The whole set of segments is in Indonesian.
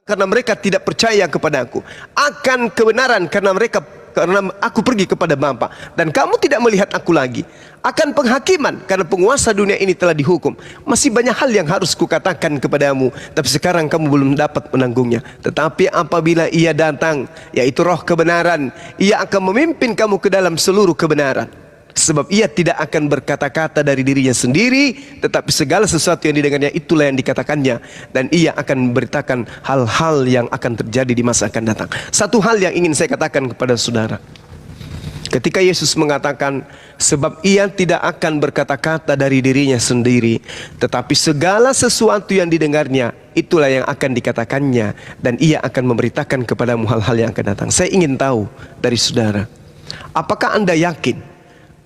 karena mereka tidak percaya kepadaku, akan kebenaran karena aku pergi kepada Bapa dan kamu tidak melihat aku lagi, akan penghakiman karena penguasa dunia ini telah dihukum. Masih banyak hal yang harus kukatakan kepadamu, tapi sekarang kamu belum dapat menanggungnya. Tetapi apabila ia datang, yaitu roh kebenaran, ia akan memimpin kamu ke dalam seluruh kebenaran. Sebab ia tidak akan berkata-kata dari dirinya sendiri, tetapi segala sesuatu yang didengarnya itulah yang dikatakannya, dan ia akan memberitakan hal-hal yang akan terjadi di masa akan datang. Satu hal yang ingin saya katakan kepada saudara, ketika Yesus mengatakan sebab ia tidak akan berkata-kata dari dirinya sendiri, tetapi segala sesuatu yang didengarnya itulah yang akan dikatakannya, dan ia akan memberitakan kepadamu hal-hal yang akan datang. Saya ingin tahu dari saudara, apakah Anda yakin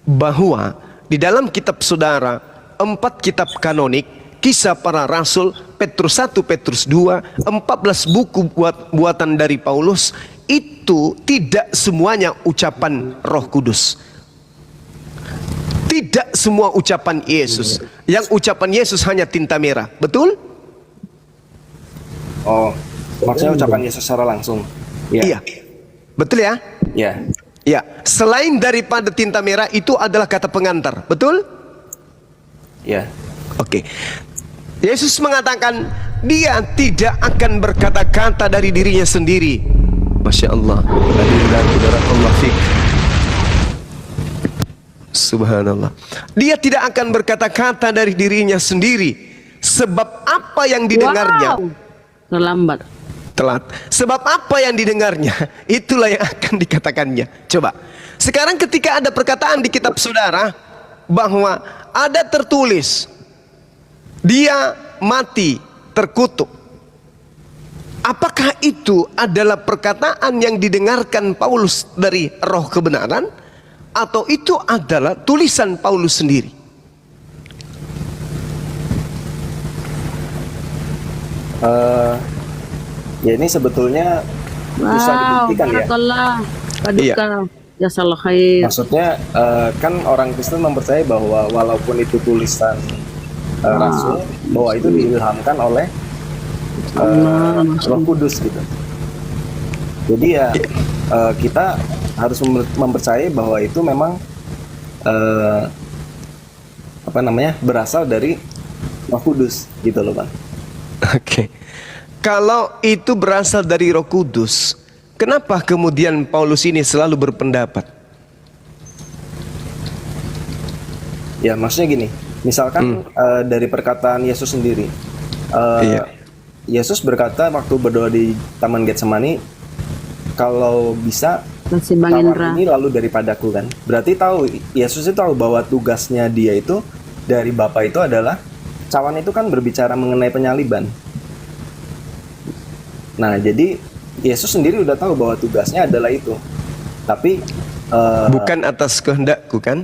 bahwa di dalam kitab saudara 4 kitab kanonik, Kisah Para Rasul, Petrus 1, Petrus 2, 14 buku buatan dari Paulus, itu tidak semuanya ucapan Roh Kudus. Tidak semua ucapan Yesus. Yang ucapan Yesus hanya tinta merah. Betul? Oh, maksudnya ucapan Yesus secara langsung. Iya. Betul ya? Iya. Ya, selain daripada tinta merah itu adalah kata pengantar, betul? Ya. Oke. Yesus mengatakan dia tidak akan berkata-kata dari dirinya sendiri. Masya Allah. Subhanallah. Dia tidak akan berkata-kata dari dirinya sendiri. Sebab apa yang didengarnya? Wow. Terlambat. Telat. Sebab apa yang didengarnya itulah yang akan dikatakannya. Coba sekarang ketika ada perkataan di kitab saudara bahwa ada tertulis dia mati terkutuk, apakah itu adalah perkataan yang didengarkan Paulus dari roh kebenaran, atau itu adalah tulisan Paulus sendiri? Ya ini sebetulnya bisa dibuktikan ya. Paduka. Ya salah khair. Maksudnya kan orang Kristen mempercayai bahwa walaupun itu tulisan rasul, bahwa itu diilhamkan oleh Roh Kudus gitu. Jadi ya kita harus mempercayai bahwa itu memang berasal dari Roh Kudus gitu loh, Bang. Oke. Kalau itu berasal dari Roh Kudus, kenapa kemudian Paulus ini selalu berpendapat? Ya maksudnya gini, misalkan dari perkataan Yesus sendiri, Yesus berkata waktu berdoa di Taman Getsemani, kalau bisa tawar ini lalu daripadaku, kan. Berarti Yesus itu tahu bahwa tugasnya dia itu dari Bapa itu adalah, cawan itu kan berbicara mengenai penyaliban. Nah, jadi Yesus sendiri udah tahu bahwa tugasnya adalah itu. Tapi bukan atas kehendakku, kan?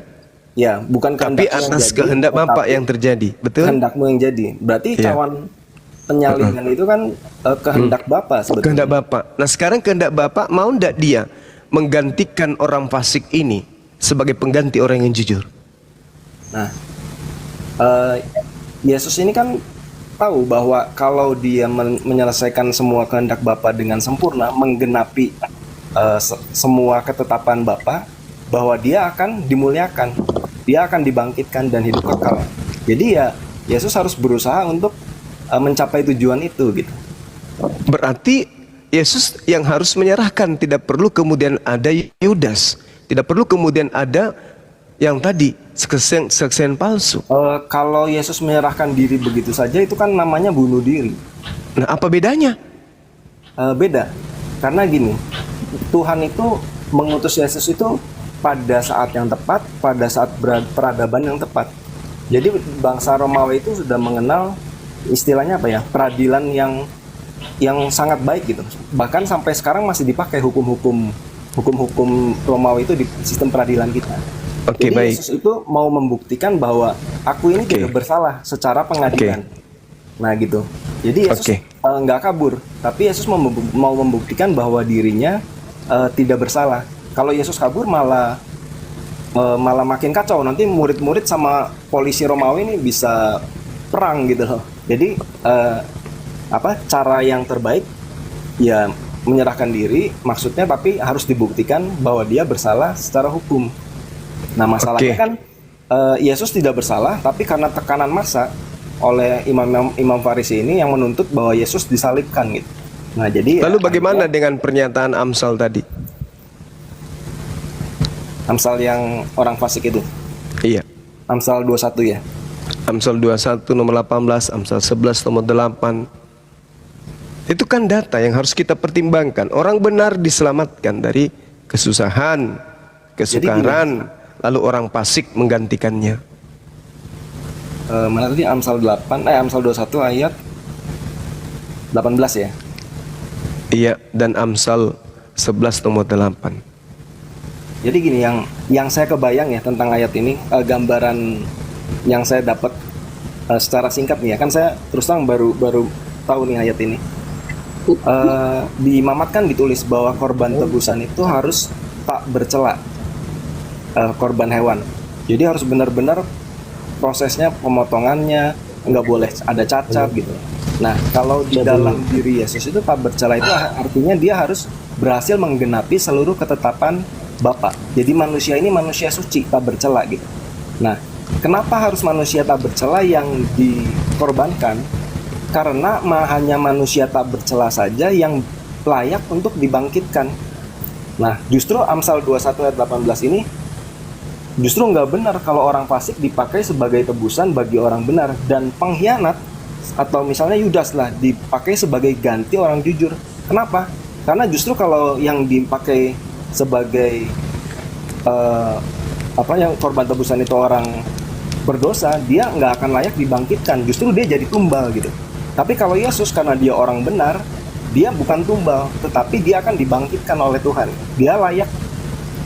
Ya, bukan tapi atas kehendak Bapa yang terjadi. Betul? Kehendakmu yang jadi. Berarti cawan penyaliban itu kan kehendak Bapa sebetulnya. Kehendak Bapa. Nah, sekarang kehendak Bapa mau ndak dia menggantikan orang fasik ini sebagai pengganti orang yang jujur? Nah, Yesus ini kan tahu bahwa kalau dia menyelesaikan semua kehendak Bapa dengan sempurna, menggenapi semua ketetapan Bapa, bahwa dia akan dimuliakan, dia akan dibangkitkan dan hidup kekal. Jadi ya Yesus harus berusaha untuk mencapai tujuan itu gitu. Berarti Yesus yang harus menyerahkan, tidak perlu kemudian ada Yudas, tidak perlu kemudian ada yang tadi kesaksian palsu. Kalau Yesus menyerahkan diri begitu saja, itu kan namanya bunuh diri. Nah, apa bedanya? Beda, karena gini, Tuhan itu mengutus Yesus itu pada saat yang tepat, pada saat peradaban yang tepat. Jadi bangsa Romawi itu sudah mengenal istilahnya apa ya, peradilan yang sangat baik gitu. Bahkan sampai sekarang masih dipakai hukum-hukum Romawi itu di sistem peradilan kita. Oke, jadi baik. Yesus itu mau membuktikan bahwa aku ini tidak bersalah secara pengadilan. Nah gitu. Jadi Yesus nggak kabur, tapi Yesus mau membuktikan bahwa dirinya tidak bersalah. Kalau Yesus kabur malah makin kacau. Nanti murid-murid sama polisi Romawi ini bisa perang gitu loh. Jadi cara yang terbaik ya menyerahkan diri, maksudnya tapi harus dibuktikan bahwa dia bersalah secara hukum. Nah masalahnya Oke. kan Yesus tidak bersalah, tapi karena tekanan massa oleh imam Farisi ini yang menuntut bahwa Yesus disalibkan gitu. Nah jadi Lalu ya, bagaimana akhirnya dengan pernyataan Amsal tadi? Amsal yang orang fasik itu, Iya. Amsal 21 ya. Amsal 21 nomor 18, Amsal 11 nomor 8. Itu kan data yang harus kita pertimbangkan. Orang benar diselamatkan dari kesusahan, kesukaran, lalu orang fasik menggantikannya. Mana tadi Amsal 21 ayat 18 ya. Iya, dan Amsal 11 nomor 8. Jadi gini, yang saya kebayang ya tentang ayat ini, gambaran yang saya dapat secara singkat nih ya, kan saya terus terang baru tahu nih ayat ini. Di Imamat kan ditulis bahwa korban tebusan itu harus tak bercela, korban hewan. Jadi harus benar-benar prosesnya, pemotongannya nggak boleh ada cacat gitu. Nah kalau di dalam diri Yesus itu tak bercela itu artinya dia harus berhasil menggenapi seluruh ketetapan Bapa. Jadi manusia ini manusia suci, tak bercela gitu. Nah, kenapa harus manusia tak bercela yang dikorbankan? Karena hanya manusia tak bercela saja yang layak untuk dibangkitkan. Nah, justru Amsal 21 ayat 18 ini justru nggak benar kalau orang fasik dipakai sebagai tebusan bagi orang benar, dan pengkhianat atau misalnya Yudas lah dipakai sebagai ganti orang jujur. Kenapa? Karena justru kalau yang dipakai sebagai yang korban tebusan itu orang berdosa, dia nggak akan layak dibangkitkan, justru dia jadi tumbal gitu. Tapi kalau Yesus karena dia orang benar, dia bukan tumbal, tetapi dia akan dibangkitkan oleh Tuhan. Dia layak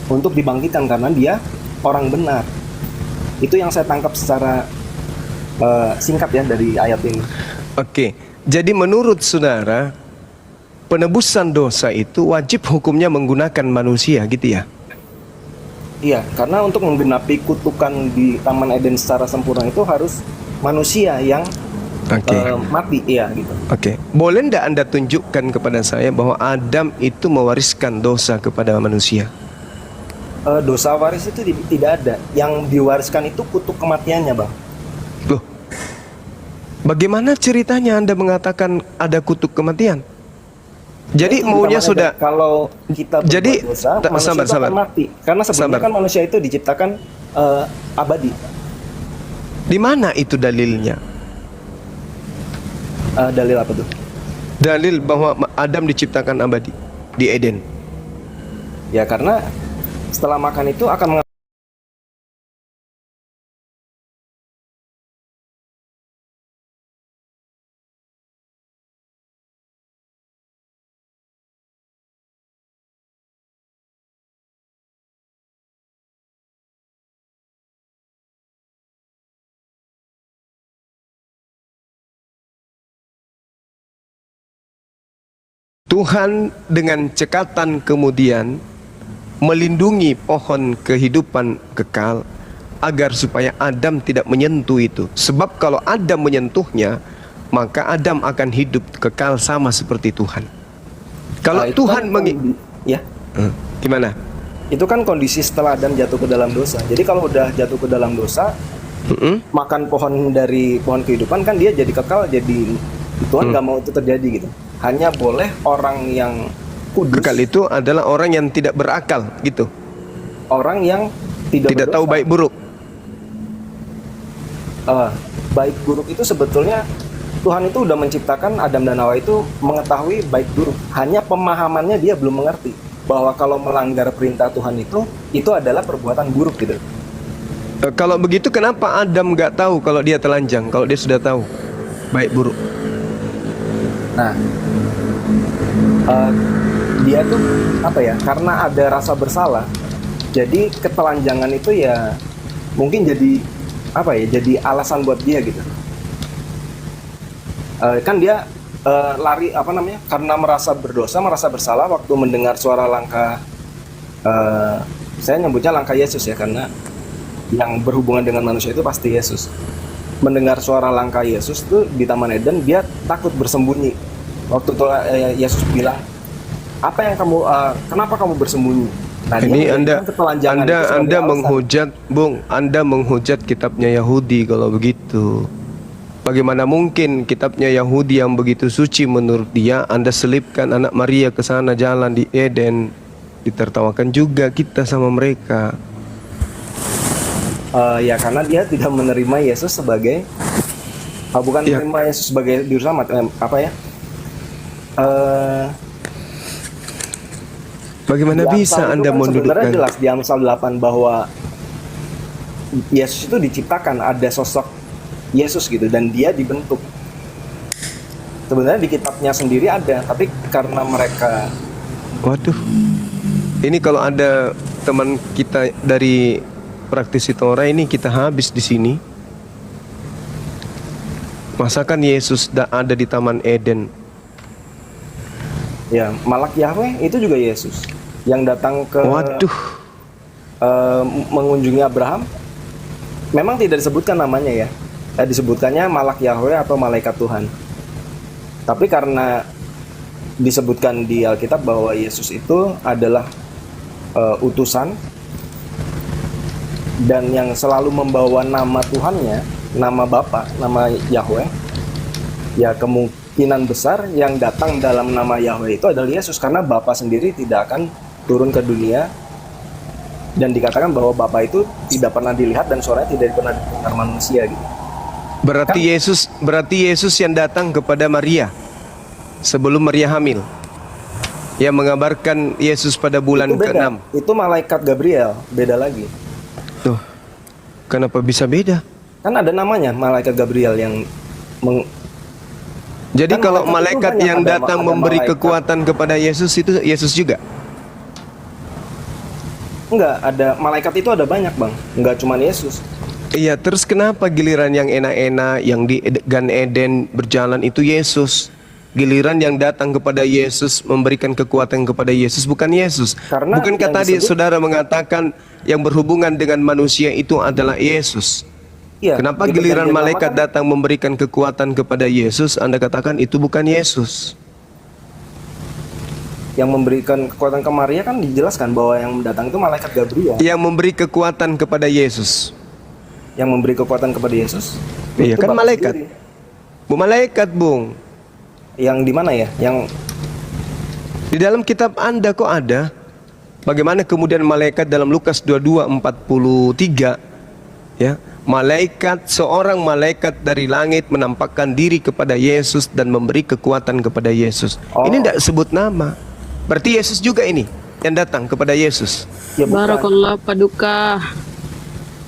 untuk dibangkitkan karena dia orang benar. Itu yang saya tangkap secara singkat ya dari ayat ini. Oke, jadi menurut saudara, penebusan dosa itu wajib hukumnya menggunakan manusia gitu ya? Iya, karena untuk menggenapi kutukan di Taman Eden secara sempurna itu harus manusia yang mati, iya gitu. Oke, boleh ndak Anda tunjukkan kepada saya bahwa Adam itu mewariskan dosa kepada manusia? Dosa waris itu tidak ada. Yang diwariskan itu kutuk kematiannya, Bang. Loh, bagaimana ceritanya Anda mengatakan ada kutuk kematian? Jadi Itu maunya Taman sudah Eden. Kalau kita berbuat Jadi, dosa, manusia itu sabar. akan mati. Karena sebelumnya Sabar. kan manusia itu diciptakan abadi. di mana itu dalilnya? Dalil apa tuh? Dalil bahwa Adam diciptakan abadi di Eden. Ya karena setelah makan itu akan Tuhan dengan cekatan kemudian melindungi pohon kehidupan kekal agar supaya Adam tidak menyentuh itu. Sebab kalau Adam menyentuhnya, maka Adam akan hidup kekal sama seperti Tuhan. Kalau itu Tuhan kan ya, gimana? itu kan kondisi setelah Adam jatuh ke dalam dosa. Jadi kalau udah jatuh ke dalam dosa, makan pohon dari pohon kehidupan kan dia jadi kekal, jadi Tuhan nggak mau itu terjadi gitu. Hanya boleh orang yang kudus, Kekal itu adalah orang yang tidak berakal gitu. orang yang Tidak tahu berdosa. baik buruk. Baik buruk itu sebetulnya Tuhan itu udah menciptakan Adam dan Hawa itu mengetahui baik buruk. Hanya pemahamannya dia belum mengerti bahwa kalau melanggar perintah Tuhan itu adalah perbuatan buruk gitu. Kalau begitu kenapa Adam nggak tahu kalau dia telanjang, kalau dia sudah tahu baik buruk? Nah, dia tuh apa ya? Karena ada rasa bersalah, jadi ketelanjangan itu ya mungkin jadi apa ya? Jadi alasan buat dia gitu. Kan dia lari apa namanya? Karena merasa berdosa, merasa bersalah waktu mendengar suara langkah. Saya nyebutnya langkah Yesus ya, karena yang berhubungan dengan manusia itu pasti Yesus. Mendengar suara langkah Yesus tuh di Taman Eden, dia takut bersembunyi Waktu itu Yesus bilang, apa yang kamu, kenapa kamu bersembunyi? Nah, dia Ini menjadikan ketelanjangan itu sebagai Anda alasan. menghujat, Bung. Anda menghujat kitabnya Yahudi kalau begitu. Bagaimana mungkin kitabnya Yahudi yang begitu suci menurut dia, Anda selipkan anak Maria ke sana jalan di Eden, ditertawakan juga kita sama mereka. Ya karena dia tidak menerima Yesus sebagai, bukan Ya. menerima Yesus sebagai juru selamat, apa ya? Bagaimana Di bisa Amsal itu Anda kan sebenarnya mendudukkan? jelas di Amsal 8 bahwa Yesus itu diciptakan, ada sosok Yesus gitu, dan dia dibentuk. Sebenarnya di kitabnya sendiri ada, tapi karena mereka, Waduh, ini kalau ada teman kita dari praktisi Torah ini kita habis di sini. Masakan Yesus ada di Taman Eden? ya Malak Yahweh itu juga Yesus yang datang ke Waduh, mengunjungi Abraham. Memang tidak disebutkan namanya ya, disebutkannya Malak Yahweh atau malaikat Tuhan. Tapi karena disebutkan di Alkitab bahwa Yesus itu adalah utusan dan yang selalu membawa nama Tuhannya, nama Bapa, nama Yahweh, ya kemungkinan besar yang datang dalam nama Yahweh itu adalah Yesus, karena Bapa sendiri tidak akan turun ke dunia, dan dikatakan bahwa Bapa itu tidak pernah dilihat dan suaranya tidak pernah didengar manusia gitu. berarti Yesus yang datang kepada Maria sebelum Maria hamil, yang mengabarkan Yesus pada bulan Itu beda. ke-6. Itu malaikat Gabriel, beda lagi. Tuh, kenapa bisa beda? Kan ada namanya malaikat Gabriel yang Jadi Kan kalau malaikat itu malaikat banyak, yang ada datang memberi malaikat. kekuatan kepada Yesus itu Yesus juga? enggak ada malaikat itu ada banyak, Bang. Enggak cuma Yesus. Iya, terus kenapa giliran yang enak-enak yang di Gan Eden berjalan itu Yesus? Giliran yang datang kepada Yesus memberikan kekuatan kepada Yesus bukan Yesus. Karena Bukankah yang tadi disebut- saudara mengatakan yang berhubungan dengan manusia itu adalah Yesus? Iya. Kenapa di giliran perjanjian lama malaikat kan datang memberikan kekuatan kepada Yesus, Anda katakan itu bukan Yesus? yang memberikan kekuatan ke Maria kan dijelaskan bahwa yang datang itu malaikat Gabriel. Yang memberi kekuatan kepada Yesus. Yang memberi kekuatan kepada Yesus. Iya itu kan Bapa malaikat. sendiri. Bu malaikat, Bung. Yang di mana ya? Yang Di dalam kitab Anda kok ada? Bagaimana kemudian malaikat dalam Lukas 22:43 ya, seorang malaikat dari langit menampakkan diri kepada Yesus dan memberi kekuatan kepada Yesus. Oh. Ini tidak sebut nama. Berarti Yesus juga ini yang datang kepada Yesus. ya bukan. Barakallah paduka.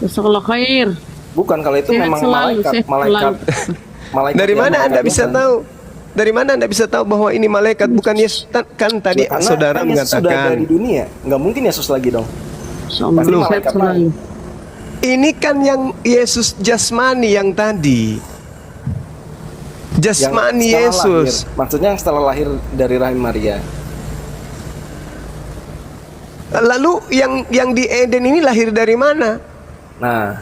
Jazakallah khair. Bukan, kalau itu Sehat memang selalu, sehat malaikat. Malaikat Dari yang mana Anda malaikat bisa Tuhan. tahu? Dari mana Anda bisa tahu bahwa ini malaikat bukan Yesus? Kan tadi Ya, karena saudara kan Yesus sudah mengatakan dari dunia, nggak mungkin Yesus lagi dong. Insyaallah Pasti sehat malaikat selalu. ini kan yang Yesus jasmani yang tadi. Yang Jasmani setelah Yesus. lahir. Maksudnya yang setelah lahir dari rahim Maria. Lalu yang di Eden ini lahir dari mana? Nah,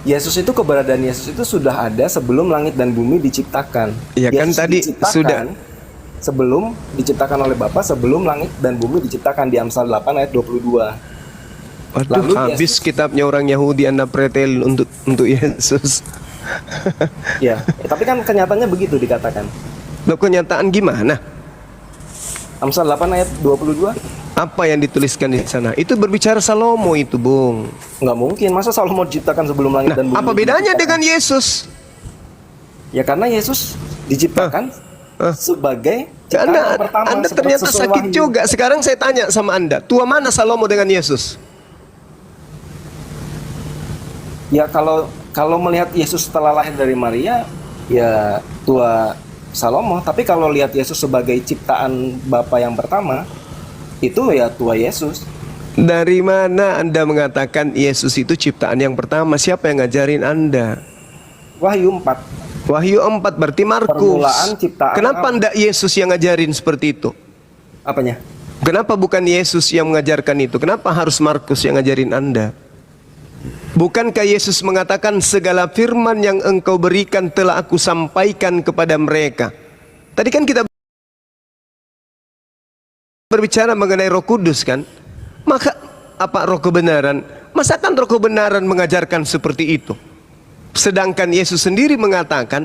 Yesus itu, keberadaan Yesus itu sudah ada sebelum langit dan bumi diciptakan. Iya kan Yesus tadi diciptakan sudah. sebelum diciptakan oleh Bapa, sebelum langit dan bumi diciptakan, di Amsal 8 ayat 22. Waduh, Lalu habis kitabnya orang Yahudi Anda pretel untuk Yesus. Ya, tapi kan kenyataannya begitu dikatakan. Loh, kenyataan gimana? Amsal 8 ayat 22. Apa yang dituliskan di sana? Itu berbicara Salomo itu, Bung. Nggak mungkin, masa Salomo diciptakan sebelum langit Nah, dan bumi? apa bedanya diciptakan? dengan Yesus? Ya karena Yesus diciptakan sebagai ciptaan yang pertama. Anda seperti ternyata sesuai sakit wahyu. juga. Sekarang saya tanya sama Anda, tua mana Salomo dengan Yesus? Ya kalau melihat Yesus setelah lahir dari Maria, ya tua Salomo. Tapi kalau lihat Yesus sebagai ciptaan Bapa yang pertama, itu ya tua Yesus. Dari mana Anda mengatakan Yesus itu ciptaan yang pertama? Siapa yang ngajarin Anda? Wahyu 4. Wahyu 4 berarti Markus. Permulaan ciptaan Kenapa Allah. ndak Yesus yang ngajarin seperti itu? Apanya? Kenapa bukan Yesus yang mengajarkan itu? Kenapa harus Markus yang ngajarin Anda? Bukankah Yesus mengatakan segala firman yang engkau berikan telah aku sampaikan kepada mereka? Tadi kan kita berbicara mengenai Roh Kudus kan? Maka apa roh kebenaran? Masakan roh kebenaran mengajarkan seperti itu? Sedangkan Yesus sendiri mengatakan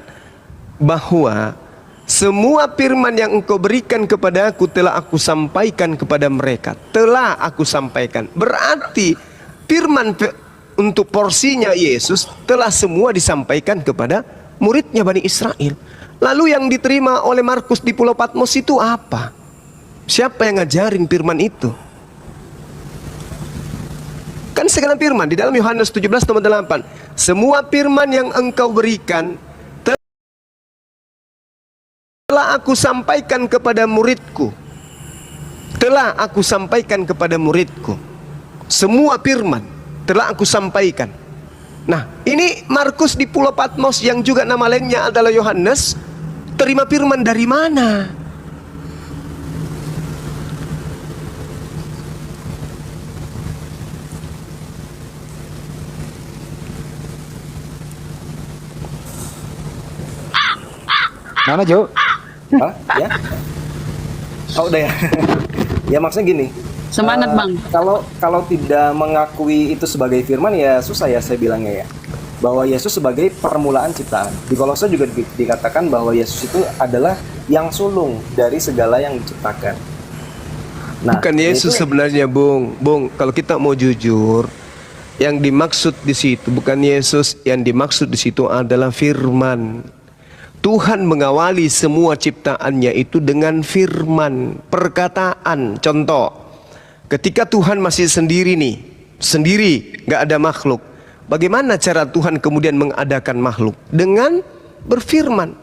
bahwa semua firman yang engkau berikan kepada aku telah aku sampaikan kepada mereka. Telah aku sampaikan. Berarti firman untuk porsinya Yesus telah semua disampaikan kepada muridnya Bani Israel. Lalu yang diterima oleh Markus di Pulau Patmos itu apa? Siapa yang ngajarin firman itu? Kan segala firman di dalam Yohanes 17 nomor 8. Semua firman yang engkau berikan telah aku sampaikan kepada muridku. Telah aku sampaikan kepada muridku. Semua firman telah aku sampaikan. Nah, ini Markus di Pulau Patmos yang juga nama lainnya adalah Yohanes, terima firman dari mana? Mana Jo? Hah? Ya? Oh udah ya. Ya maksudnya gini. Semangat Bang. Kalau tidak mengakui itu sebagai firman ya susah ya saya bilangnya ya. Bahwa Yesus sebagai permulaan ciptaan. Di Kolose juga dikatakan bahwa Yesus itu adalah yang sulung dari segala yang diciptakan. Nah, Bukan Yesus sebenarnya, Bung. Bung, kalau kita mau jujur, yang dimaksud di situ bukan Yesus, yang dimaksud di situ adalah firman. Tuhan mengawali semua ciptaannya itu dengan firman, perkataan. Contoh, ketika Tuhan masih sendiri nih, sendiri, gak ada makhluk. Bagaimana cara Tuhan kemudian mengadakan makhluk? Dengan berfirman.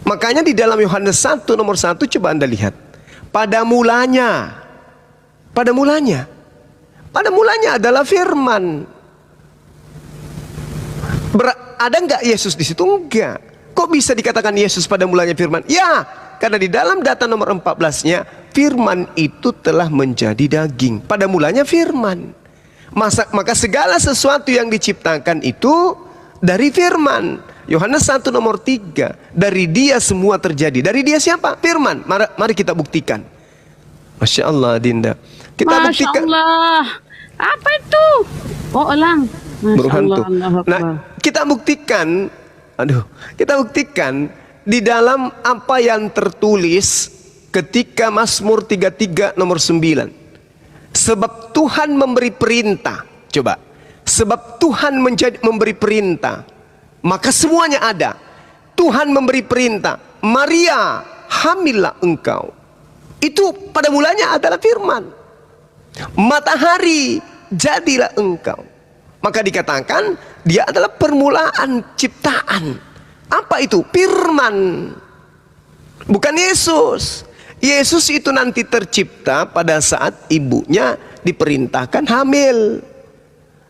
Makanya di dalam Yohanes 1 nomor 1 coba Anda lihat. Pada mulanya adalah firman. Ada nggak Yesus di situ? Enggak. Kok bisa dikatakan Yesus pada mulanya firman? Ya, karena di dalam data nomor 14-nya, firman itu telah menjadi daging. Pada mulanya firman. Maka segala sesuatu yang diciptakan itu dari firman. Yohanes 1 nomor 3. Dari dia semua terjadi. Dari dia siapa? Firman. Mari kita buktikan. Masya Allah, Dinda. Kita Masya buktikan. Allah. Apa itu? Oh, elang. Masya Burung hantu. Allah, Allah Akbar. Nah, kita buktikan di dalam apa yang tertulis ketika Mazmur 33 nomor 9. Sebab Tuhan memberi perintah. Coba. Sebab Tuhan memberi perintah, maka semuanya ada. Tuhan memberi perintah, Maria, hamillah engkau. Itu pada mulanya adalah firman. Matahari, jadilah engkau. Maka dikatakan dia adalah permulaan ciptaan. Apa itu? Firman. Bukan Yesus. Yesus itu nanti tercipta pada saat ibunya diperintahkan hamil.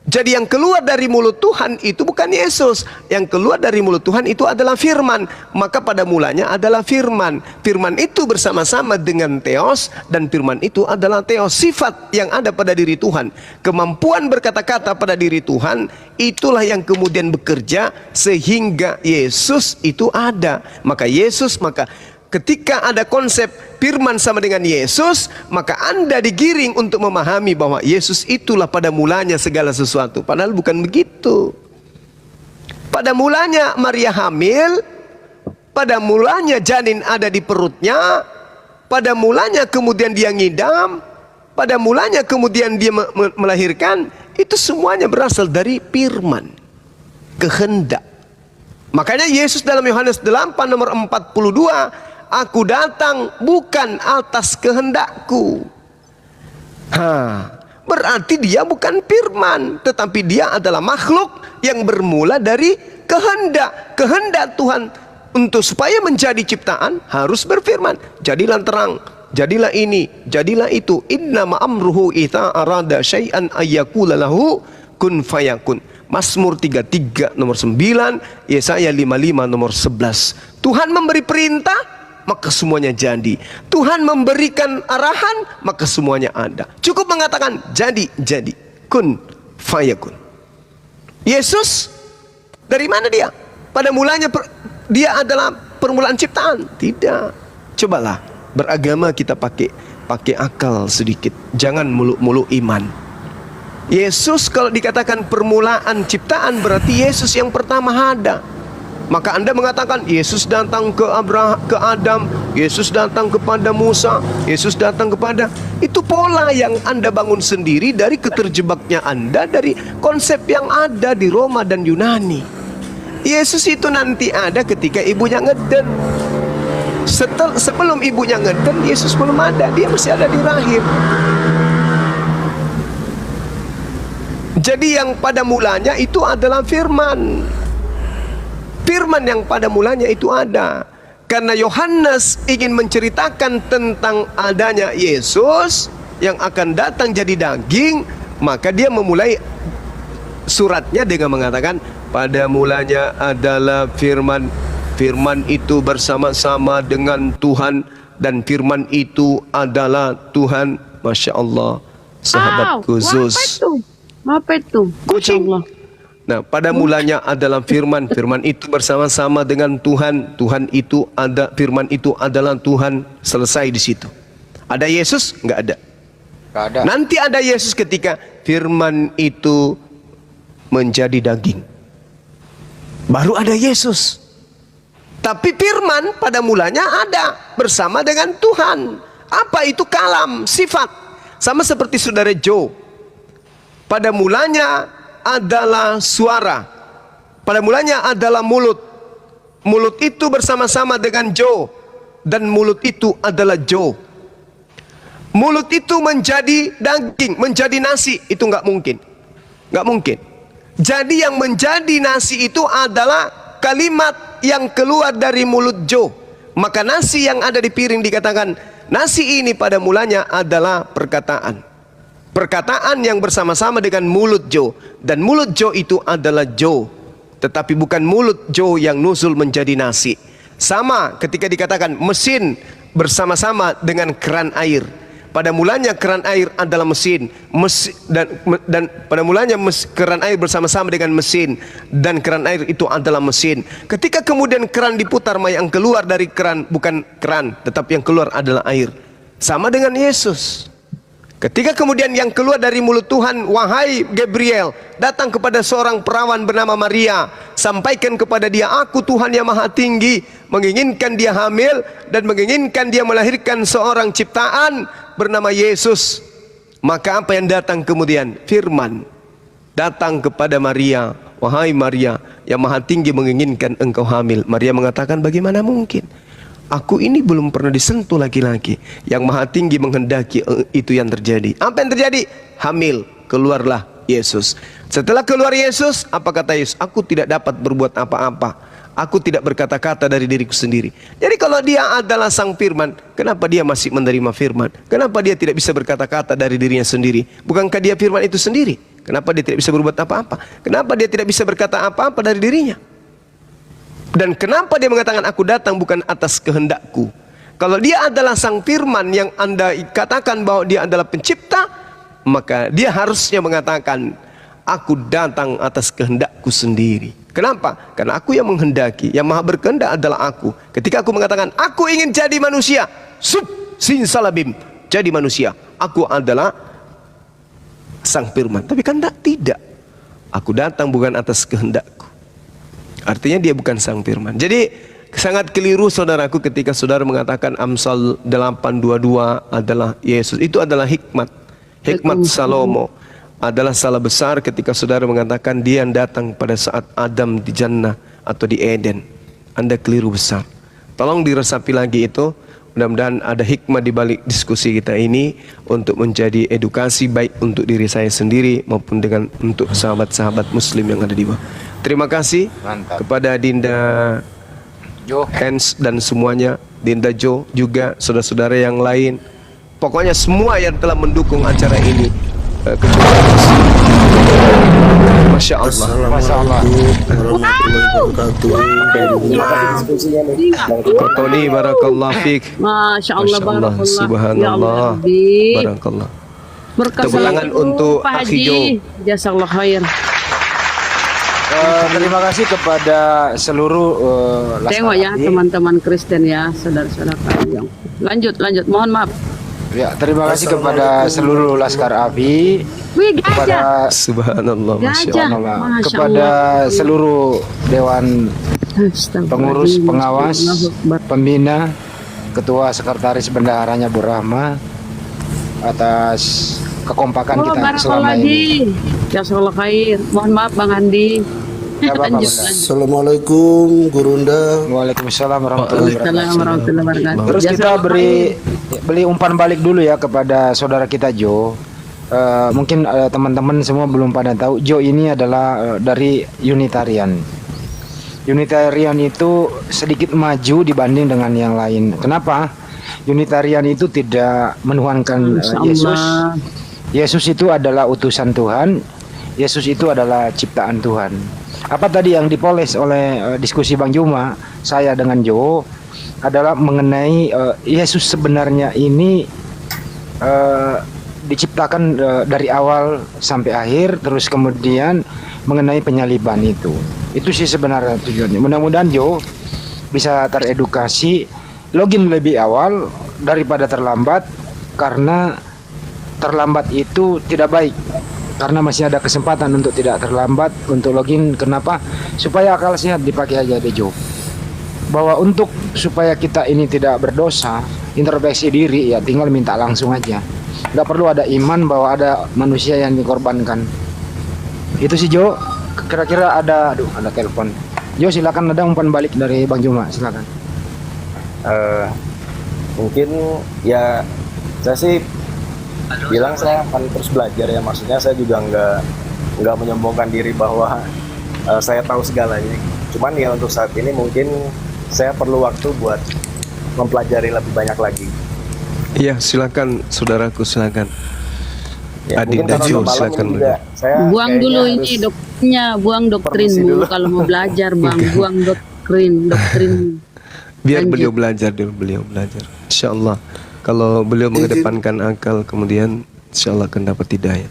Jadi yang keluar dari mulut Tuhan itu bukan Yesus. Yang keluar dari mulut Tuhan itu adalah firman. Maka pada mulanya adalah firman. Firman itu bersama-sama dengan Theos. Dan firman itu adalah Theos. Sifat yang ada pada diri Tuhan, kemampuan berkata-kata pada diri Tuhan, itulah yang kemudian bekerja sehingga Yesus itu ada. Maka ketika ada konsep firman sama dengan Yesus, maka Anda digiring untuk memahami bahwa Yesus itulah pada mulanya segala sesuatu. Padahal bukan begitu. Pada mulanya Maria hamil, pada mulanya janin ada di perutnya, pada mulanya kemudian dia ngidam, pada mulanya kemudian dia melahirkan. Itu semuanya berasal dari firman, kehendak. Makanya Yesus dalam Yohanes 8 nomor 42, aku datang bukan atas kehendakku. Berarti dia bukan firman, tetapi dia adalah makhluk yang bermula dari kehendak. Kehendak Tuhan untuk supaya menjadi ciptaan harus berfirman. Jadilah terang, jadilah ini, jadilah itu. Innama amruhu idza arada syai'an ayyakula lahu kun fayakun. Mazmur 33 nomor 9, Yesaya 55 nomor 11. Tuhan memberi perintah, maka semuanya jadi. Tuhan memberikan arahan, maka semuanya ada. Cukup mengatakan jadi. Kun fayakun. Yesus dari mana dia? Pada mulanya dia adalah permulaan ciptaan? Tidak. Cobalah beragama kita pakai pakai akal sedikit. Jangan muluk-muluk iman. Yesus kalau dikatakan permulaan ciptaan berarti Yesus yang pertama ada. Maka Anda mengatakan Yesus datang ke Adam, Yesus datang kepada Musa, Yesus datang kepada, itu pola yang Anda bangun sendiri dari keterjebaknya Anda dari konsep yang ada di Roma dan Yunani. Yesus itu nanti ada ketika ibunya ngeden. Sebelum ibunya ngeden, Yesus belum ada, dia masih ada di rahim. Jadi yang pada mulanya itu adalah firman. Firman yang pada mulanya itu ada. Karena Yohanes ingin menceritakan tentang adanya Yesus yang akan datang jadi daging, maka dia memulai suratnya dengan mengatakan pada mulanya adalah firman. Firman itu bersama-sama dengan Tuhan dan firman itu adalah Tuhan. Masya Allah, sahabatku Zeus. Apa itu? Kucing. Masya Allah. Nah, pada mulanya adalah firman. Firman itu bersama-sama dengan Tuhan. Tuhan itu ada, firman itu adalah Tuhan. Selesai di situ. Ada Yesus? Enggak ada. Nggak ada. Nanti ada Yesus ketika firman itu menjadi daging. Baru ada Yesus. Tapi firman pada mulanya ada bersama dengan Tuhan. Apa itu? Kalam, sifat. Sama seperti saudara Joe. Pada mulanya adalah suara. Pada mulanya adalah mulut. Mulut itu bersama-sama dengan Joe. Dan mulut itu adalah Joe. Mulut itu menjadi daging, menjadi nasi. Itu nggak mungkin. Nggak mungkin. Jadi yang menjadi nasi itu adalah kalimat yang keluar dari mulut Joe. Maka nasi yang ada di piring dikatakan, nasi ini pada mulanya adalah perkataan. Perkataan yang bersama-sama dengan mulut Joe. Dan mulut Joe itu adalah Joe. Tetapi bukan mulut Joe yang nusul menjadi nasi. Sama ketika dikatakan mesin bersama-sama dengan keran air. Pada mulanya keran air adalah mesin. Dan pada mulanya keran air bersama-sama dengan mesin. Dan keran air itu adalah mesin. Ketika kemudian keran diputar, yang keluar dari keran bukan keran, tetapi yang keluar adalah air. Sama dengan Yesus. Ketika kemudian yang keluar dari mulut Tuhan, wahai Gabriel, datang kepada seorang perawan bernama Maria, sampaikan kepada dia, aku Tuhan yang maha tinggi, menginginkan dia hamil dan menginginkan dia melahirkan seorang ciptaan bernama Yesus. Maka apa yang datang kemudian? Firman datang kepada Maria, wahai Maria, yang maha tinggi menginginkan engkau hamil. Maria mengatakan, bagaimana mungkin? Aku ini belum pernah disentuh laki-laki. Yang maha tinggi menghendaki itu yang terjadi. Apa yang terjadi? Hamil. Keluarlah Yesus. Setelah keluar Yesus, apa kata Yesus? Aku tidak dapat berbuat apa-apa. Aku tidak berkata-kata dari diriku sendiri. Jadi kalau dia adalah sang firman, kenapa dia masih menerima firman? Kenapa dia tidak bisa berkata-kata dari dirinya sendiri? Bukankah dia firman itu sendiri? Kenapa dia tidak bisa berbuat apa-apa? Kenapa dia tidak bisa berkata apa-apa dari dirinya? Dan kenapa dia mengatakan aku datang bukan atas kehendakku? Kalau dia adalah sang firman yang Anda katakan bahwa dia adalah pencipta, maka dia harusnya mengatakan aku datang atas kehendakku sendiri. Kenapa? Karena aku yang menghendaki, yang maha berkehendak adalah aku. Ketika aku mengatakan aku ingin jadi manusia, sin salabim, jadi manusia, aku adalah sang firman. Tapi kan tidak. Aku datang bukan atas kehendakku. Artinya dia bukan sang firman. Jadi sangat keliru saudaraku ketika saudara mengatakan Amsal 8:22 adalah Yesus. Itu adalah hikmat. Hikmat Salomo adalah salah besar ketika saudara mengatakan dia yang datang pada saat Adam di Jannah atau di Eden. Anda keliru besar. Tolong diresapi lagi itu. Mudah-mudahan ada hikmah di balik diskusi kita ini untuk menjadi edukasi baik untuk diri saya sendiri maupun untuk sahabat-sahabat muslim yang ada di bawah. Terima kasih. Mantap. Kepada Dinda Jo, Hans dan semuanya, Dinda Jo juga, saudara-saudara yang lain. Pokoknya semua yang telah mendukung acara ini. Masya Allah. Masya Allah. Tony barakallah fiik. Masya Allah, barakallah. Subhanallah. Ya Allah, Habib. Barakallah. Berkah Tepuk tangan selalu, untuk Pak Akhi Jo. Haji. Jazakallah khair. terima kasih kepada seluruh Tengok ya teman-teman Kristen ya, saudara-saudara kalian. Lanjut, mohon maaf. Ya, terima kasih kepada seluruh Laskar ABRI, Wih, gajah. kepada Subhanallah, masya Gajah. Allah. Masya kepada Allah. seluruh Dewan Pengurus, Astagfirullahaladzim. Pengawas, Allahu Akbar. Pembina, Ketua Sekretaris Bendaharanya Bu Rahma atas kekompakan Oh, kita selama barakallah ini. Ji. Jazakallah khair. Mohon maaf Bang Andi. Ya, Bapak, Lanjut, Bunda. lanjut. Assalamualaikum Gurunda. Waalaikumsalam warahmatullahi wabarakatuh. Assalamualaikum warahmatullahi wabarakatuh. Terus kita Jazakallah beli umpan balik dulu ya kepada saudara kita Jo. Mungkin teman-teman semua belum pada tahu Jo ini adalah dari Unitarian. Unitarian itu sedikit maju dibanding dengan yang lain. Kenapa? Unitarian itu tidak menuhankan Masya Yesus. Allah. Yesus itu adalah utusan Tuhan. Yesus itu adalah ciptaan Tuhan. Apa tadi yang dipoles oleh diskusi Bang Juma, saya dengan Jo, adalah mengenai Yesus sebenarnya ini diciptakan dari awal sampai akhir, terus kemudian mengenai penyaliban itu. Itu sih sebenarnya tujuannya. Mudah-mudahan Jo bisa teredukasi, login lebih awal daripada terlambat, karena terlambat itu tidak baik. Karena masih ada kesempatan untuk tidak terlambat untuk login. Kenapa? Supaya akal sehat dipakai aja deh Jo. Bahwa untuk supaya kita ini tidak berdosa, introspeksi diri ya tinggal minta langsung aja. Nggak perlu ada iman bahwa ada manusia yang dikorbankan. Itu sih Jo. Kira-kira ada telepon. Jo silakan, ada umpan balik dari Bang Juma, silakan. Mungkin ya saya sih bilang saya akan terus belajar ya, maksudnya saya juga nggak menyombongkan diri bahwa saya tahu segalanya. Cuman ya untuk saat ini mungkin saya perlu waktu buat mempelajari lebih banyak lagi. Iya, silakan saudaraku, silakan. Ya, mungkin Adinda karena Jo, udah malam silakan. ini juga saya Buang kayaknya dulu harus ini doktrinnya, buang permisi doktrinmu dulu. kalau mau belajar Bang, buang doktrin. Biar Lanjut. beliau belajar dulu, beliau belajar. Insya Allah, kalau beliau mengedepankan akal, kemudian insya Allah akan dapat hidayah.